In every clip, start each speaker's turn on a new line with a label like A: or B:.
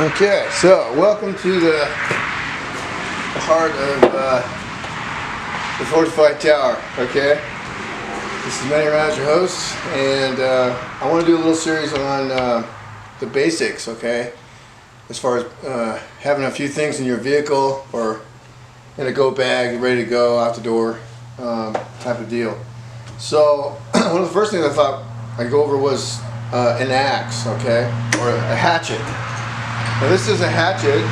A: Okay, so welcome to the heart of the fortified tower. Okay, this is Manny Raj, your host, and I want to do a little series on the basics. Okay, as far as having a few things in your vehicle or in a go bag, ready to go out the door, type of deal. So one of the first things I thought I'd go over was an axe, okay, or a hatchet. Now this is a hatchet.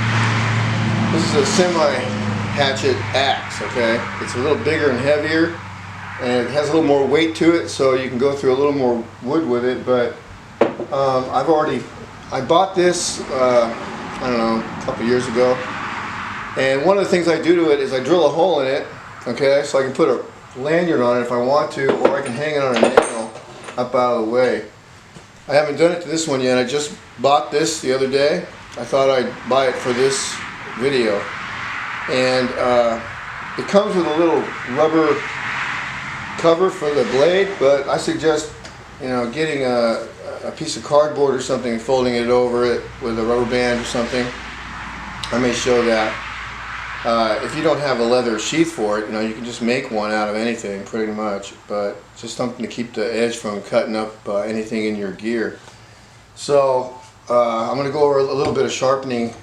A: This is a semi-hatchet axe, okay? It's a little bigger and heavier, and it has a little more weight to it, so you can go through a little more wood with it. But I bought this, I don't know, a couple years ago. And one of the things I do to it is I drill a hole in it, okay? So I can put a lanyard on it if I want to, or I can hang it on a nail up out of the way. I haven't done it to this one yet. I just bought this the other day. I thought I'd buy it for this video, and it comes with a little rubber cover for the blade, but I suggest, getting a piece of cardboard or something and folding it over it with a rubber band or something. I may show that. If you don't have a leather sheath for it, you can just make one out of anything pretty much, but just something to keep the edge from cutting up anything in your gear. So I'm going to go over a little bit of sharpening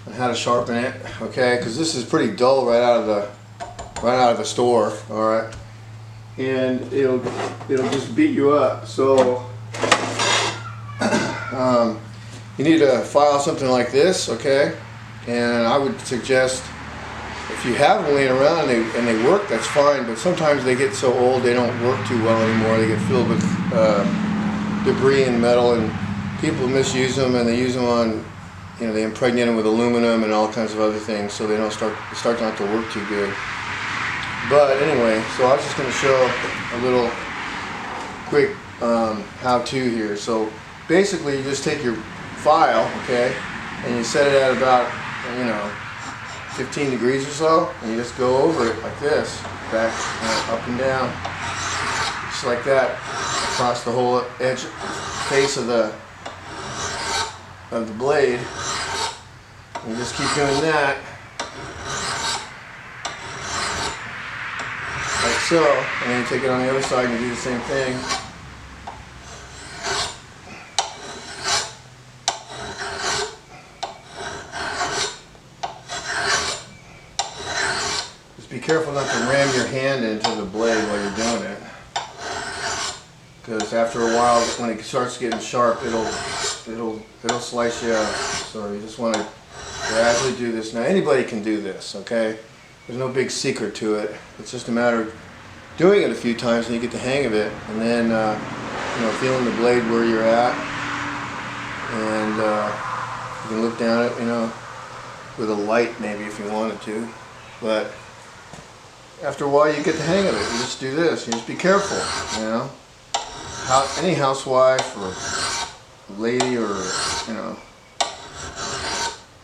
A: and how to sharpen it, okay? Because this is pretty dull right out of the store, all right? And it'll just beat you up. So you need to file something like this, okay? And I would suggest, if you have them laying around and they work, that's fine. But sometimes they get so old they don't work too well anymore. They get filled with debris and metal, and people misuse them, and they use them on, they impregnate them with aluminum and all kinds of other things, so they don't start not to work too good. But anyway, so I was just going to show a little quick how-to here. So basically, you just take your file, okay, and you set it at about 15 degrees or so, and you just go over it like this, back up and down, just like that, across the whole edge face of the blade. And you just keep doing that, like so, and then you take it on the other side and you do the same thing. Just be careful not to ram your hand into the blade while you're doing it, because after a while, when it starts getting sharp, it'll slice you out. So you just want to gradually do this. Now anybody can do this, okay? There's no big secret to it. It's just a matter of doing it a few times and you get the hang of it, and then feeling the blade where you're at, and you can look down at with a light maybe if you wanted to. But after a while you get the hang of it. You just do this. You just be careful, Any housewife or lady or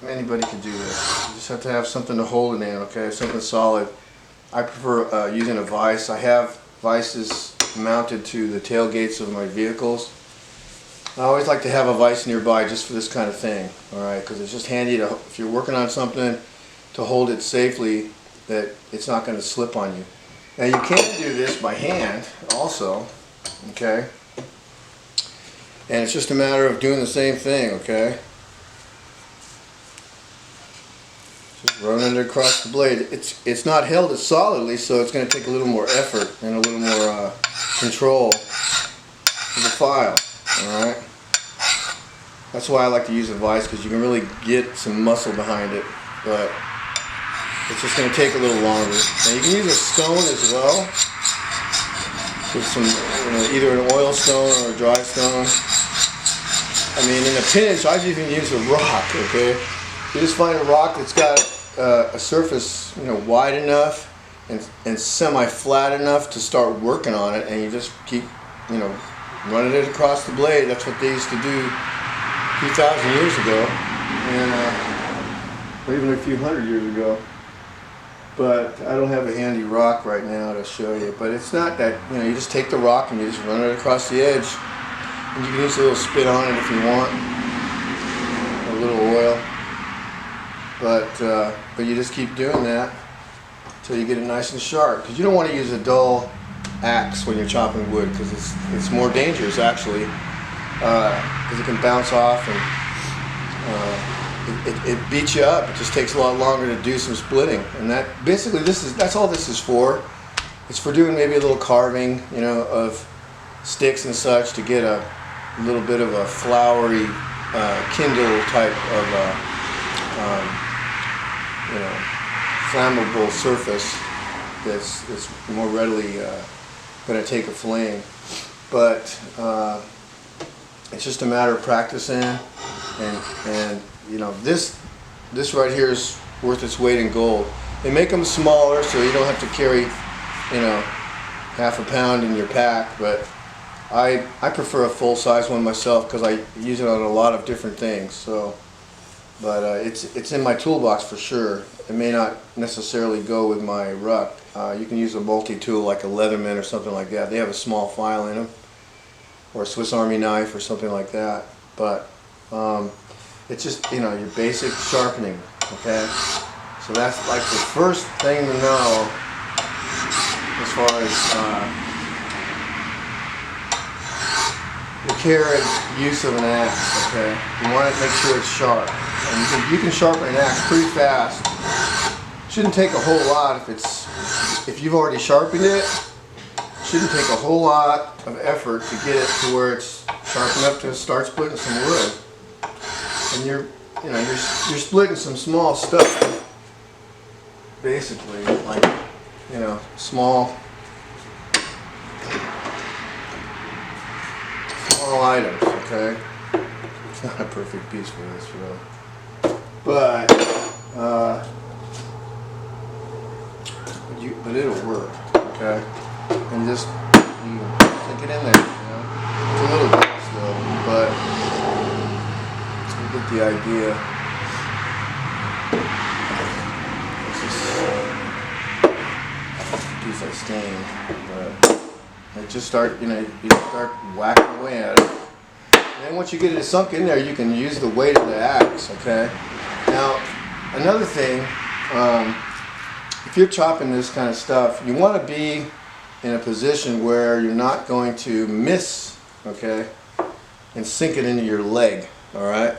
A: anybody can do this. You just have to have something to hold it in, okay? Something solid. I prefer using a vise. I have vices mounted to the tailgates of my vehicles. I always like to have a vise nearby just for this kind of thing, alright? Because it's just handy to, if you're working on something, to hold it safely, that it's not going to slip on you. Now you can do this by hand also, okay? And it's just a matter of doing the same thing, okay? Just running it across the blade. It's not held as solidly, so it's going to take a little more effort and a little more control of the file, alright? That's why I like to use a vise, because you can really get some muscle behind it, but it's just going to take a little longer. Now you can use a stone as well, with some, either an oil stone or a dry stone. I mean, in a pinch, I've even used a rock, okay? You just find a rock that's got a surface, wide enough and semi-flat enough to start working on it, and you just keep, running it across the blade. That's what they used to do a few thousand years ago, and or even a few hundred years ago. But I don't have a handy rock right now to show you. But it's not that, you just take the rock and you just run it across the edge. And you can use a little spit on it if you want. A little But you just keep doing that until you get it nice and sharp. Because you don't want to use a dull axe when you're chopping wood, because it's more dangerous actually, because it can bounce off and it beats you up. It just takes a lot longer to do some splitting, and that basically that's all this is for. It's for doing maybe a little carving, you know, of sticks and such to get a little bit of a flowery kindle type of you know, flammable surface that's more readily going to take a flame. But it's just a matter of practicing, and you know, this right here is worth its weight in gold. They make them smaller so you don't have to carry, you know, half a pound in your pack, but I prefer a full-size one myself because I use it on a lot of different things. So, but it's in my toolbox for sure. It may not necessarily go with my ruck. You can use a multi-tool like a Leatherman or something like that. They have a small file in them, or a Swiss Army knife or something like that. But it's just, you know, your basic sharpening. Okay, so that's like the first thing to know as far as the care and use of an axe. Okay, you want to make sure it's sharp, and you can sharpen an axe pretty fast. Shouldn't take a whole lot if you've already sharpened it. Shouldn't take a whole lot of effort to get it to where it's sharp enough to start splitting some wood. And you're splitting some small stuff, basically, like, you know, small items. Okay, it's not a perfect piece for this, really, but it'll work. Okay, and just stick it in there. You know, it's a little bit still, but you get the idea. This is a piece I stained, but it just start, you know, you start whacking away at it. And then once you get it sunk in there, you can use the weight of the axe. Okay. Now, another thing. If you're chopping this kind of stuff, you want to be in a position where you're not going to miss, okay, and sink it into your leg. All right.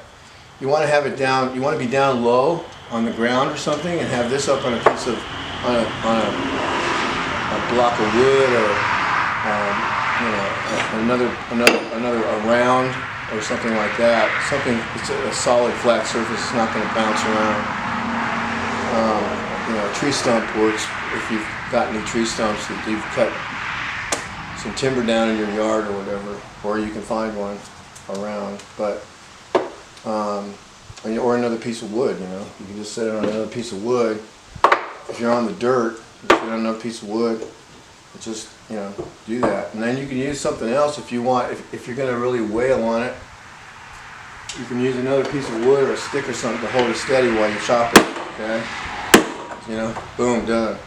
A: You want to have it down. You want to be down low on the ground or something, and have this up on a piece of on a block of wood, or you know, another round or something like that. Something, it's a solid flat surface. It's not going to bounce around. You know, a tree stump works if you've got any tree stumps that you've cut some timber down in your yard or whatever, or you can find one around. But or another piece of wood. You know, you can just set it on another piece of wood. If you're on the dirt, you sit on another piece of wood. Just, you know, do that, and then you can use something else if you want. If you're going to really wail on it, you can use another piece of wood or a stick or something to hold it steady while you chop it. Okay. You know, boom, done.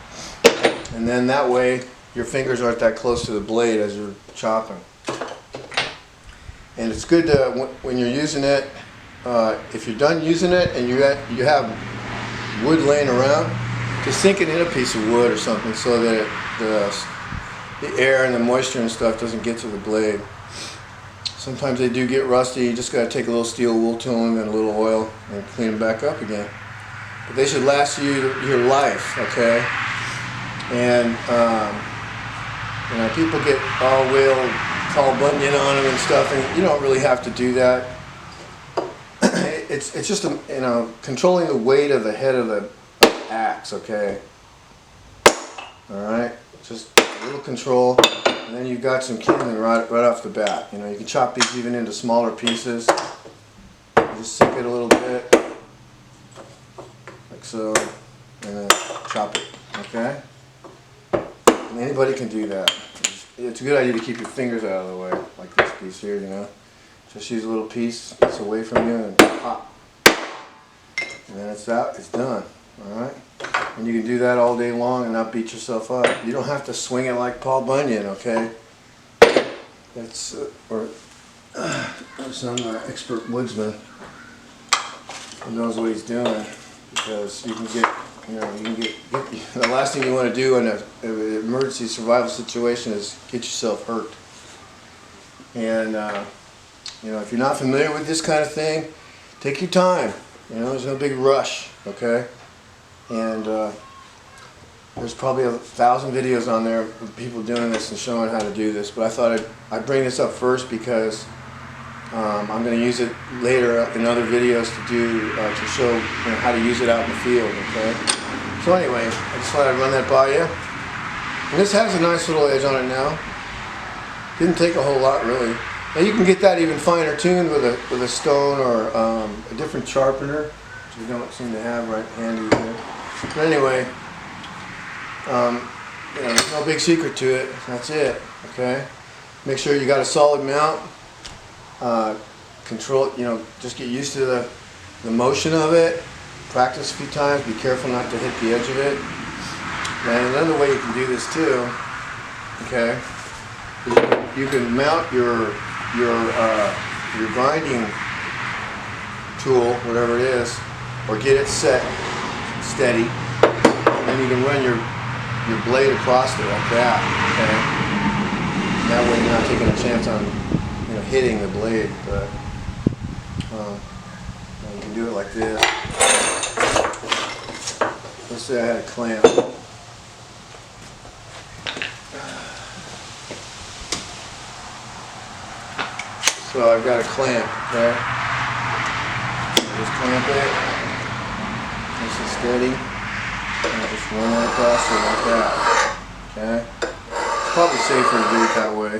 A: And then that way your fingers aren't that close to the blade as you're chopping. And it's good to, when you're using it, if you're done using it and you have wood laying around, just sink it in a piece of wood or something so that the air and the moisture and stuff doesn't get to the blade. Sometimes they do get rusty. You just got to take a little steel wool to them and a little oil and clean them back up again. But they should last you your life, okay? And you know, people get all real Paul Bunyan on them and stuff, and you don't really have to do that. It's just you know, controlling the weight of the head of the axe, okay? All right, just a little control, and then you've got some kindling right off the bat. You know, you can chop these even into smaller pieces. Just sink it a little bit. Like so, and then chop it, okay? And anybody can do that. It's a good idea to keep your fingers out of the way, like this piece here, you know? Just use a little piece that's away from you and pop. And then it's out, it's done, alright? And you can do that all day long and not beat yourself up. You don't have to swing it like Paul Bunyan, okay? That's, or some expert woodsman who knows what he's doing. because you can get, the last thing you want to do in an emergency survival situation is get yourself hurt. And if you're not familiar with this kind of thing, take your time. There's no big rush, okay? And there's probably 1,000 videos on there of people doing this and showing how to do this, but I thought I'd bring this up first because I'm going to use it later in other videos to show how to use it out in the field, okay? So anyway, I just thought I'd run that by you. And this has a nice little edge on it now. Didn't take a whole lot really. Now you can get that even finer tuned with a stone or a different sharpener, which we don't seem to have right handy here. But anyway, there's no big secret to it. That's it. Okay. Make sure you got a solid mount. Control. Just get used to the motion of it. Practice a few times. Be careful not to hit the edge of it. And another way you can do this too. Okay. You can mount your grinding tool, whatever it is, or get it set steady, and you can run your blade across it like that. Okay, that way you're not taking a chance on hitting the blade, but you can do it like this. Let's say I had a clamp. So I've got a clamp, okay? Just clamp it, nice and steady, and just run it across it like that, okay? It's probably safer to do it that way.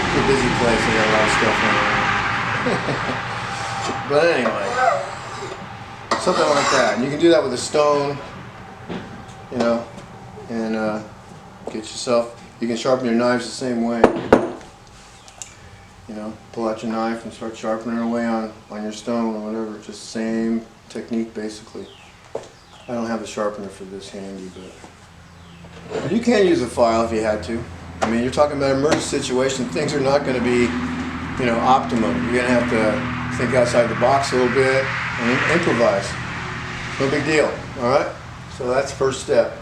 A: It's a busy place, I got a lot of stuff on there. But anyway, something like that. And you can do that with a stone, and get yourself, you can sharpen your knives the same way. Pull out your knife and start sharpening away on your stone or whatever. Just same technique basically. I don't have a sharpener for this handy, but you can use a file if you had to. I mean, you're talking about an emergency situation. Things are not going to be, optimum. You're going to have to think outside the box a little bit and improvise. No big deal. All right? So that's the first step.